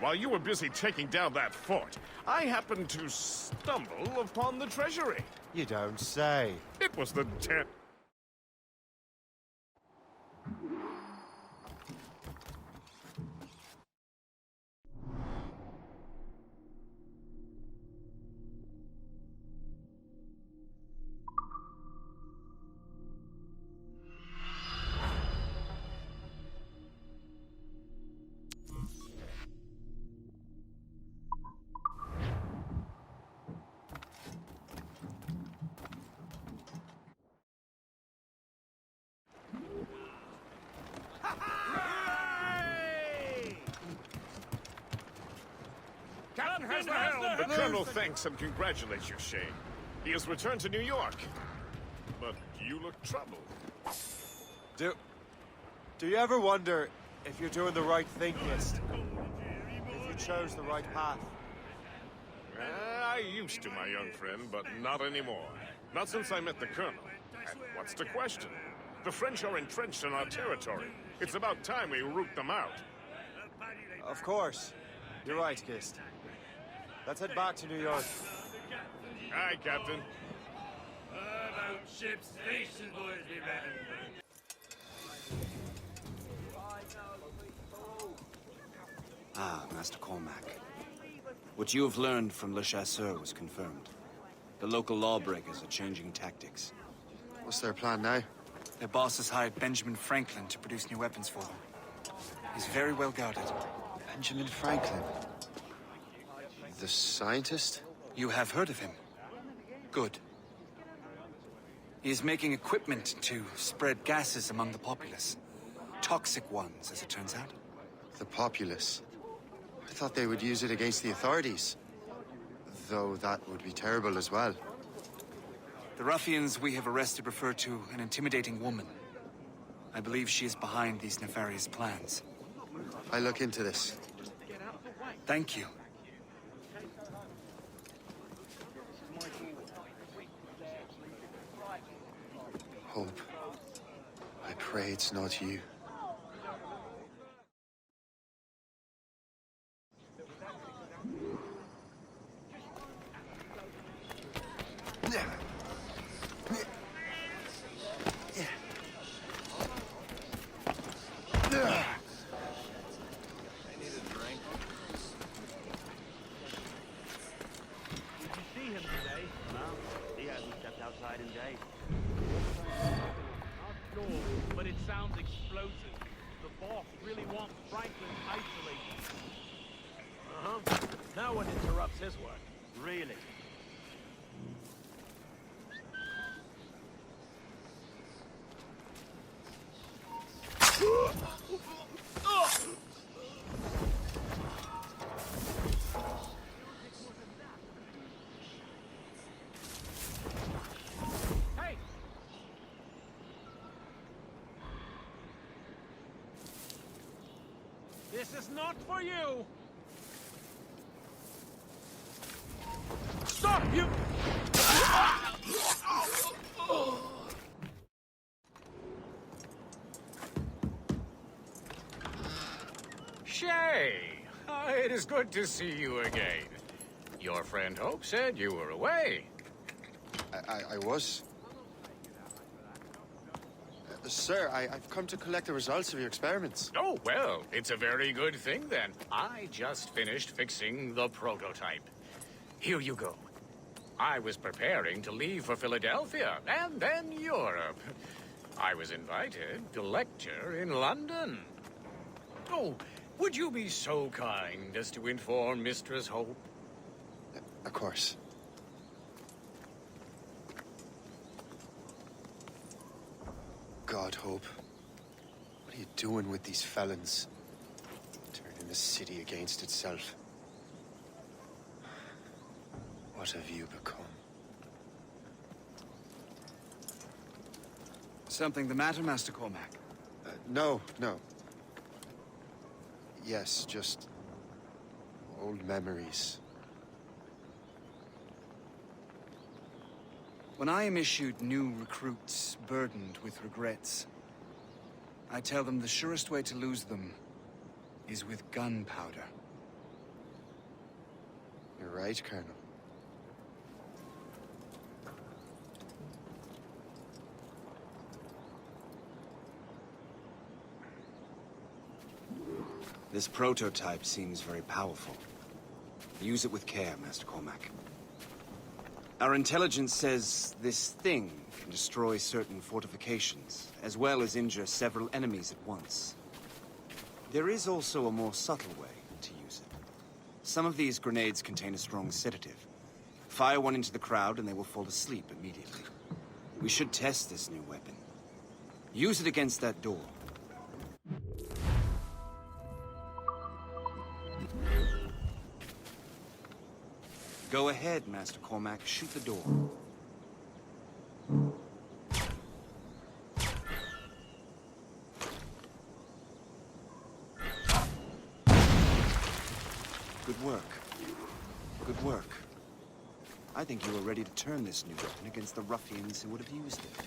While you were busy taking down that fort, I happened to stumble upon the treasury. You don't say. It was the 10th. The Colonel thanks and congratulates you, Shane. He has returned to New York. But you look troubled. Do you ever wonder if you're doing the right thing, Gist? If you chose the right path? I used to, my young friend, but not anymore. Not since I met the Colonel. And what's the question? The French are entrenched in our territory. It's about time we root them out. Of course. You're right, Gist. Let's head back to New York. Aye, Captain. About ship's station, boys, be ready. Ah, Master Cormac. What you have learned from Le Chasseur was confirmed. The local lawbreakers are changing tactics. What's their plan now? Their boss has hired Benjamin Franklin to produce new weapons for them. He's very well guarded. Benjamin Franklin? The scientist? You have heard of him? Good. He is making equipment to spread gases among the populace. Toxic ones, as it turns out. The populace? I thought they would use it against the authorities. Though that would be terrible as well. The ruffians we have arrested refer to an intimidating woman. I believe she is behind these nefarious plans. I look into this. Thank you. Hope. I pray it's not you. But it sounds explosive. The boss really wants Franklin isolated. No one interrupts his work. Really? This is not for you! Stop, you! Shay! It is good to see you again. Your friend Hope said you were away. I was. Sir, I've come to collect the results of your experiments. Oh, well, it's a very good thing then. I just finished fixing the prototype. Here you go. I was preparing to leave for Philadelphia, and then Europe. I was invited to lecture in London. Oh, would you be so kind as to inform Mistress Hope? Of course. God, Hope. What are you doing with these felons? Turning the city against itself. What have you become? Something the matter, Master Cormac? No. Yes, just old memories. When I am issued new recruits burdened with regrets, I tell them the surest way to lose them is with gunpowder. right, Colonel. This prototype seems very powerful. Use it with care, Master Cormac. Our intelligence says this thing can destroy certain fortifications, as well as injure several enemies at once. There is also a more subtle way to use it. Some of these grenades contain a strong sedative. Fire one into the crowd and they will fall asleep immediately. We should test this new weapon. Use it against that door. Go ahead, Master Cormac. Shoot the door. Good work. Good work. I think you are ready to turn this new weapon against the ruffians who would have used it.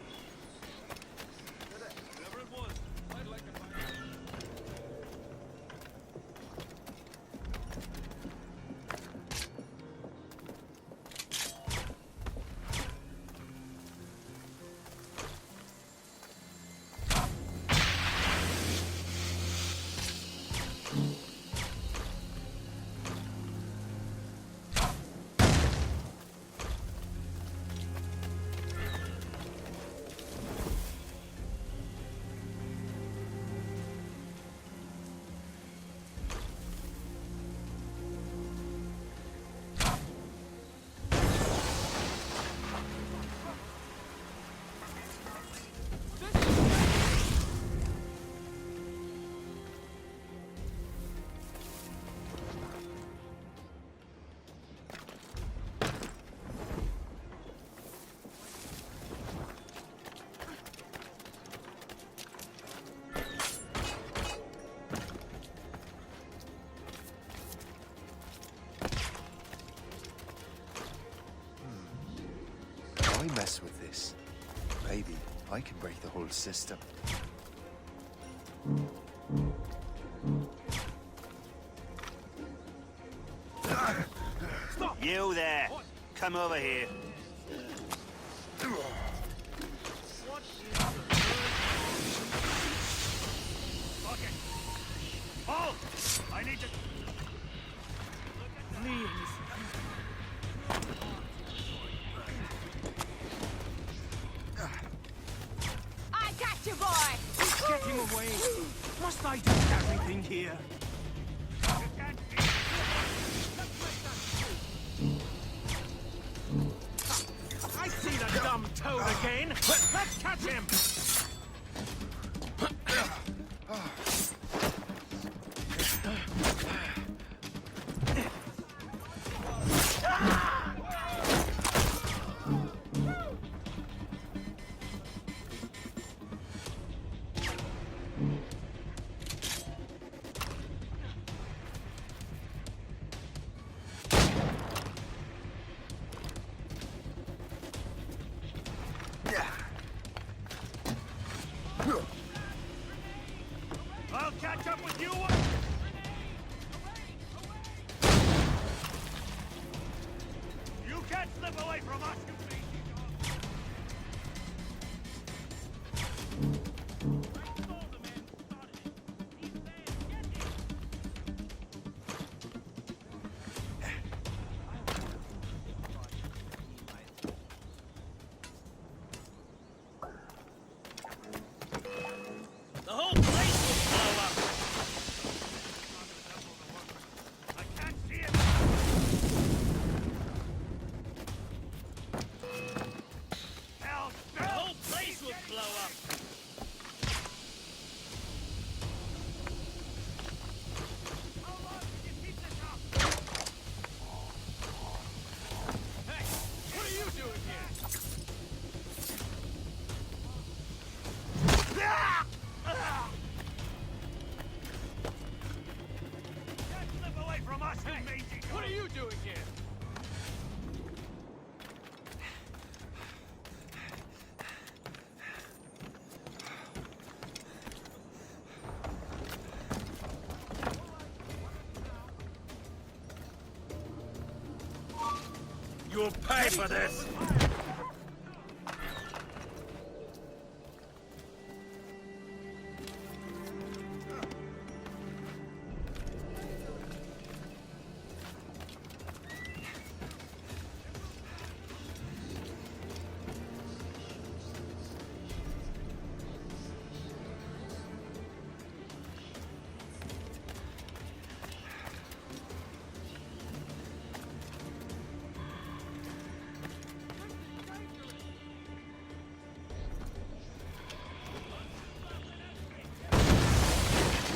I mess with this, maybe I can break the whole system. You there! Come over here. Halt! I need to... Please. I got you, boy! Get him away! Must I do everything here? I see the dumb toad again! Let's catch him! I'll catch up with you! You can't slip away from us, you The whole place will blow up! I can't see it! You'll pay for this!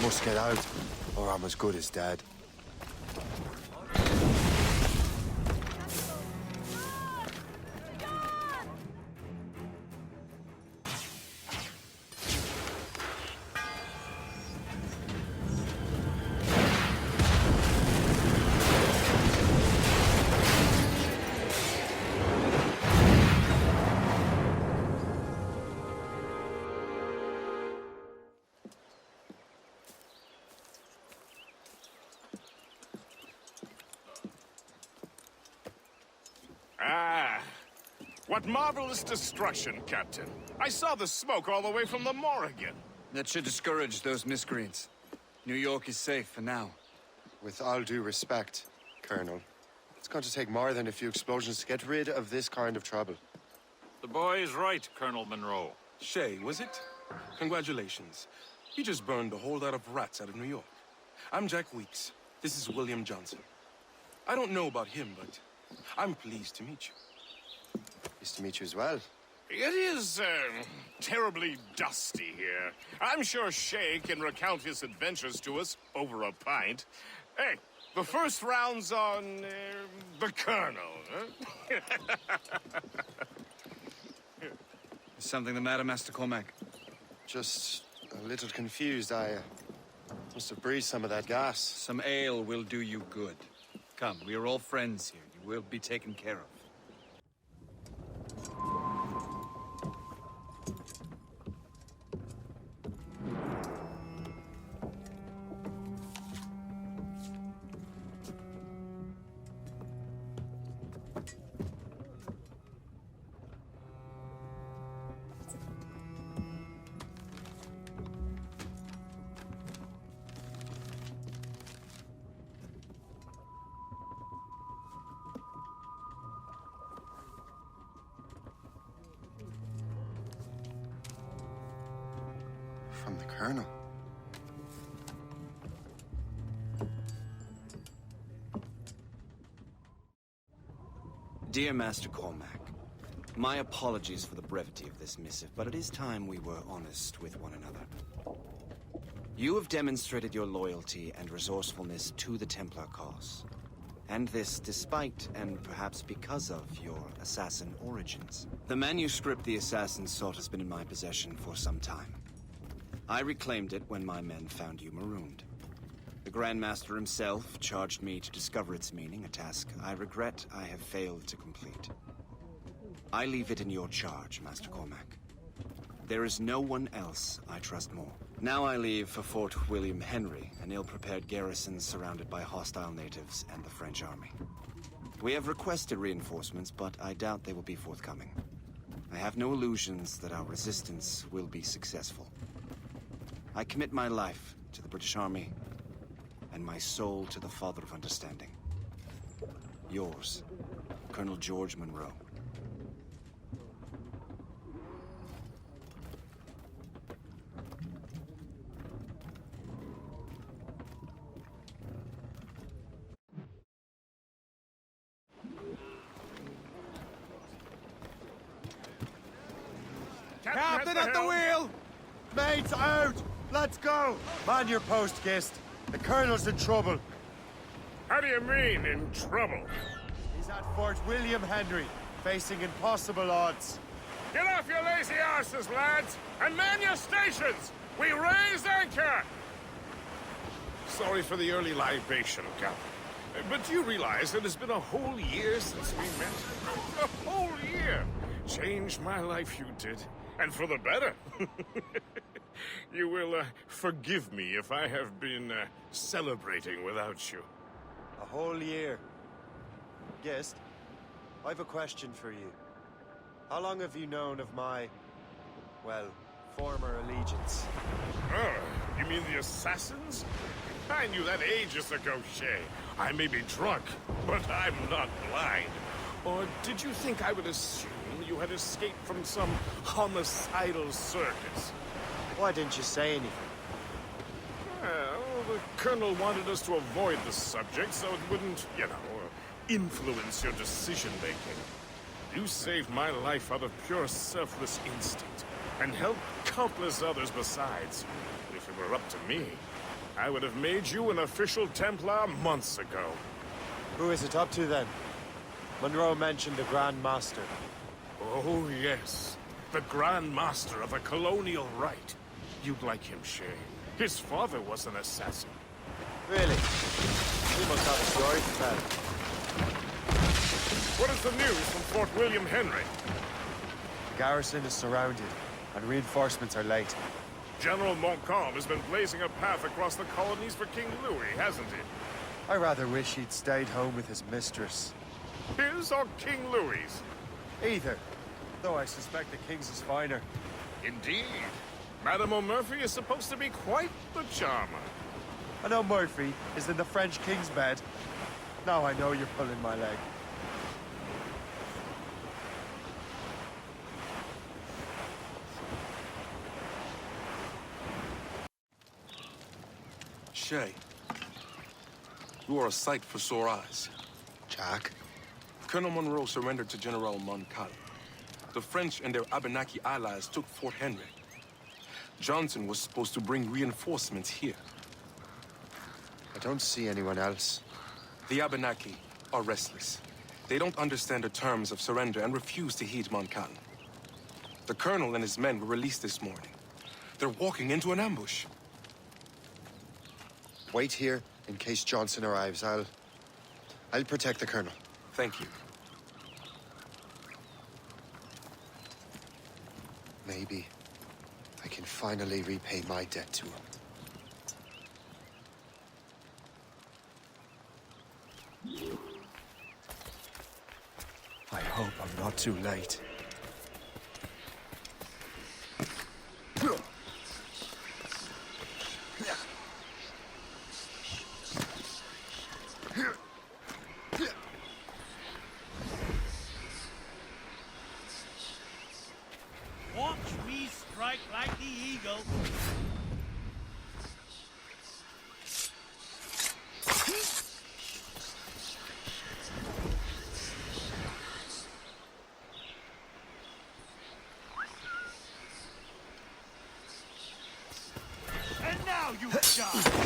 Must get out, or I'm as good as dead. Ah, what marvelous destruction, Captain. I saw the smoke all the way from the Morrigan. That should discourage those miscreants. New York is safe for now. With all due respect, Colonel, it's going to take more than a few explosions to get rid of this kind of trouble. The boy is right, Colonel Monroe. Shay, was it? Congratulations. You just burned a whole lot of rats out of New York. I'm Jack Weeks. This is William Johnson. I don't know about him, but I'm pleased to meet you. Pleased to meet you as well. It is, terribly dusty here. I'm sure Shay can recount his adventures to us over a pint. Hey, the first round's on, the Colonel, huh? Is something the matter, Master Cormac? Just a little confused. I must have breathed some of that gas. Some ale will do you good. Come, we are all friends here. You will be taken care of. From the Colonel. Dear Master Cormac, my apologies for the brevity of this missive, but it is time we were honest with one another. You have demonstrated your loyalty and resourcefulness to the Templar cause. And this despite, and perhaps because of, your assassin origins. The manuscript the assassin sought has been in my possession for some time. I reclaimed it when my men found you marooned. The Grand Master himself charged me to discover its meaning, a task I regret I have failed to complete. I leave it in your charge, Master Cormac. There is no one else I trust more. Now I leave for Fort William Henry, an ill-prepared garrison surrounded by hostile natives and the French army. We have requested reinforcements, but I doubt they will be forthcoming. I have no illusions that our resistance will be successful. I commit my life to the British Army, and my soul to the Father of Understanding. Yours, Colonel George Monroe. Captain at the wheel! Mates out! Let's go! Man your post, Gist. The Colonel's in trouble. How do you mean, in trouble? He's at Fort William Henry, facing impossible odds. Get off your lazy arses, lads, and man your stations! We raise anchor! Sorry for the early libation, Captain. But do you realize it has been a whole year since we met? A whole year! Changed my life, you did. And for the better. You will forgive me if I have been celebrating without you. A whole year. Gist, I've a question for you. How long have you known of my, well, former allegiance? Oh, you mean the assassins? I knew that ages ago, Shay. I may be drunk, but I'm not blind. Or did you think I would assume you had escaped from some homicidal circus? Why didn't you say anything? Well, the Colonel wanted us to avoid the subject so it wouldn't, influence your decision-making. You saved my life out of pure selfless instinct, and helped countless others besides. If it were up to me, I would have made you an official Templar months ago. Who is it up to then? Monroe mentioned the Grand Master. Oh, yes. The Grand Master of the Colonial Rite. You'd like him, Shay. His father was an assassin. Really? He must have a story to tell. What is the news from Fort William Henry? The garrison is surrounded, and reinforcements are late. General Montcalm has been blazing a path across the colonies for King Louis, hasn't he? I rather wish he'd stayed home with his mistress. His or King Louis's? Either. Though I suspect the king's is finer. Indeed. Madame O'Murphy is supposed to be quite the charmer. I know Murphy is in the French king's bed. Now I know you're pulling my leg. Shay, you are a sight for sore eyes. Jack? Colonel Monroe surrendered to General Montcalm. The French and their Abenaki allies took Fort Henry. Johnson was supposed to bring reinforcements here. I don't see anyone else. The Abenaki are restless. They don't understand the terms of surrender and refuse to heed Montcalm. The colonel and his men were released this morning. They're walking into an ambush. Wait here in case Johnson arrives. I'll protect the colonel. Thank you. Maybe I can finally repay my debt to him. I hope I'm not too late. Watch me strike like the eagle. And now you die!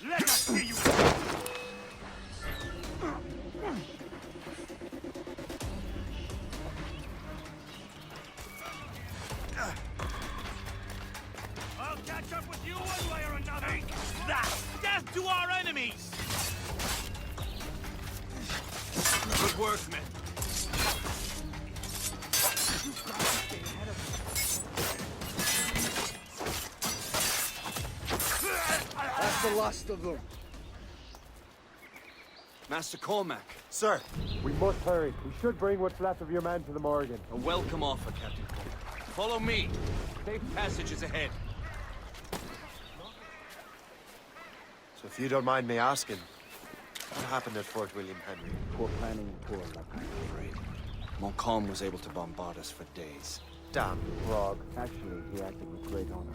Let us see you! I'll catch up with you one way or another! Take that! Death to our enemies! Good work, men. That's the last of them. Master Cormac, Sir, we must hurry. We should bring what's left of your men to the Morgan. a welcome offer, Captain Cormac. Follow me. Safe passage is ahead. So if you don't mind me asking, what happened at Fort William Henry? Poor planning and poor luck, I'm afraid. Montcalm was able to bombard us for days. Damn. Frog, actually, he acted with great honor.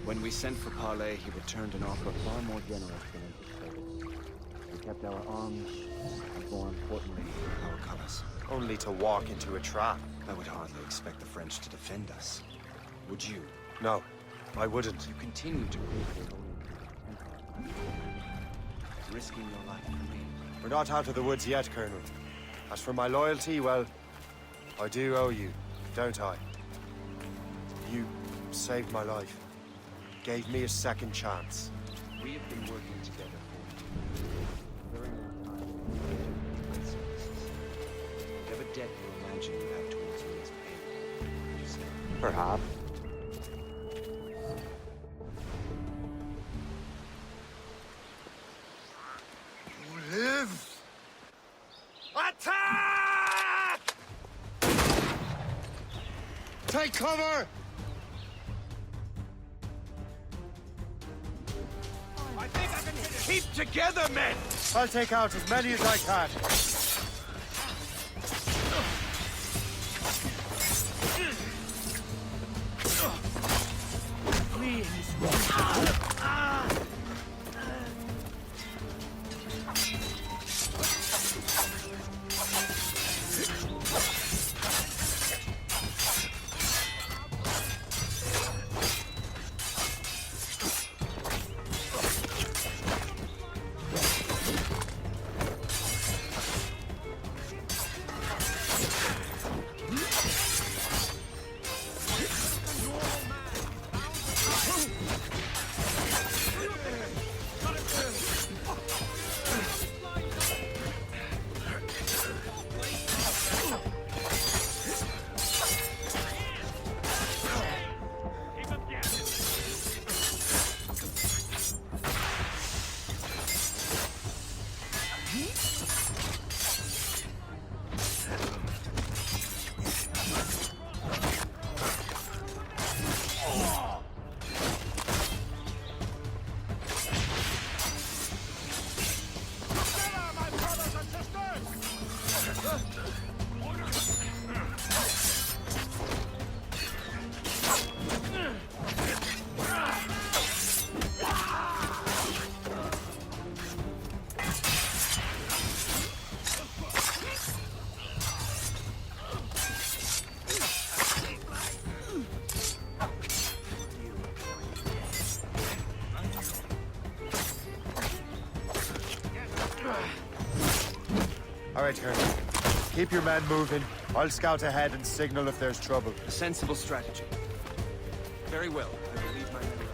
When we sent for parley, he returned an offer Far more generous than anticipated. We kept our arms, and more importantly, our colors. Only to walk into a trap. I would hardly expect the French to defend us. Would you? No, I wouldn't. You continue to prove your loyalty, risking your life for me. We're not out of the woods yet, Colonel. As for my loyalty, well, I do owe you, don't I? You saved my life. Gave me a second chance. We have been working together for a very long time. Whatever debt you imagine you have towards me is paid. Would you say? Perhaps. You live! Attack! Take cover! I think I can hit it. Keep together, men! I'll take out as many as I can. All right, Colonel. Keep your men moving. I'll scout ahead and signal if there's trouble. A sensible strategy. Very well. I will leave my men alone.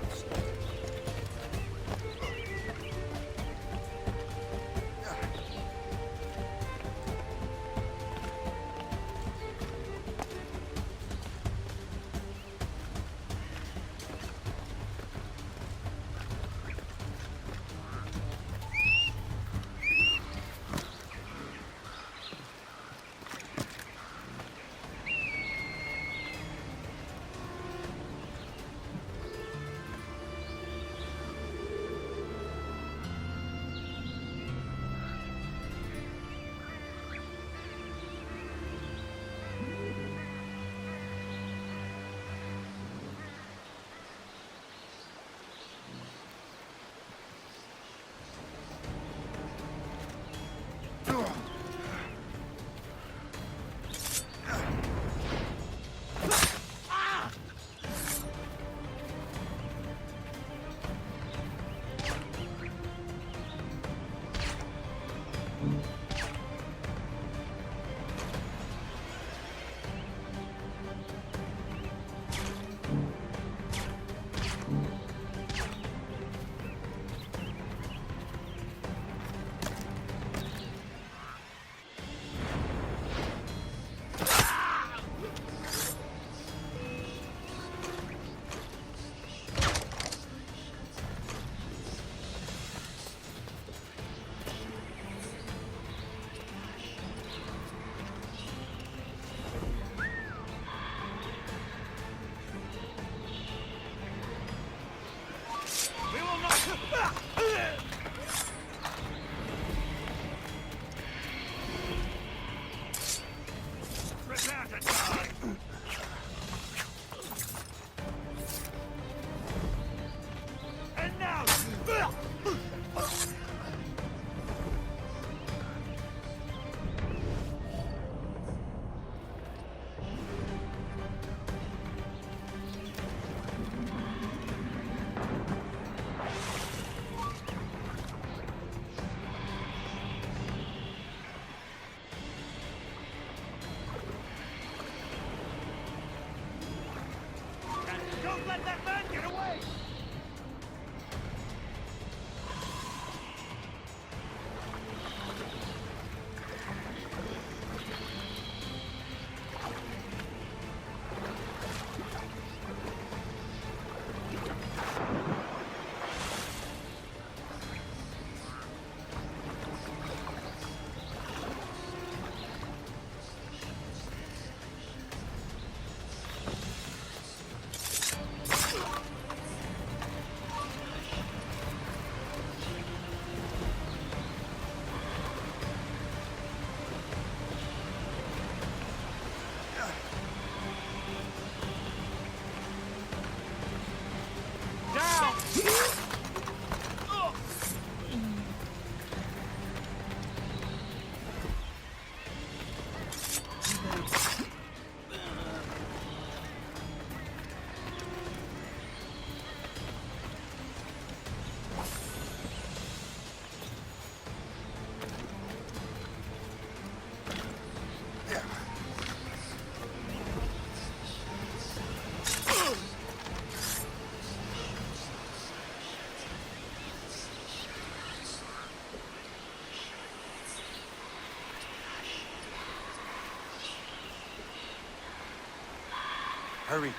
Hurry.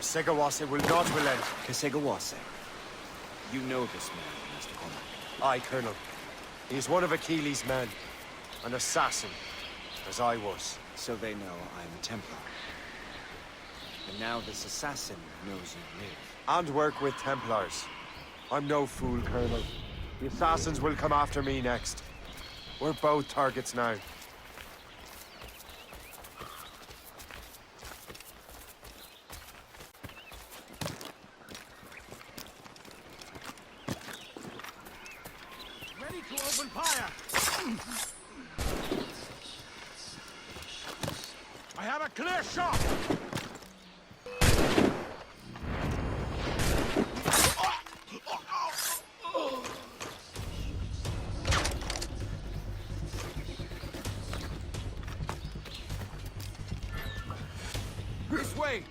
Segawase will not relent. Kesegawase. You know this man, Master Cormac. Aye, Colonel. He is one of Achilles' men. An assassin, as I was. So they know I'm a Templar. And now this assassin knows you live. And work with Templars. I'm no fool, Colonel. The assassins will come after me next. We're both targets now. Ready to open fire! I have a clear shot! This way!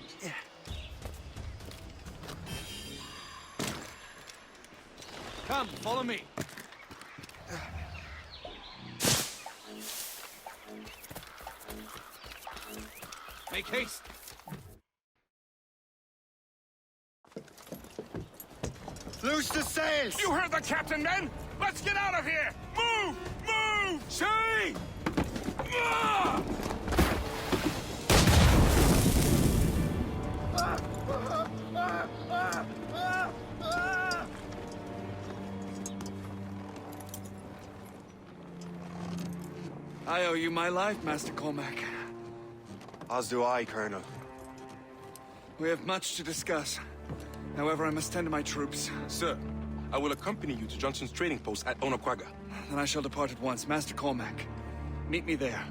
Come, follow me. Make haste. Loose the sails! You heard the captain, men! Let's get out of here! Move! Move! See! I owe you my life, Master Cormac. As do I, Colonel. We have much to discuss. However, I must tend to my troops. Sir, I will accompany you to Johnson's trading post at Onokwaga. Then I shall depart at once. Master Cormac, meet me there.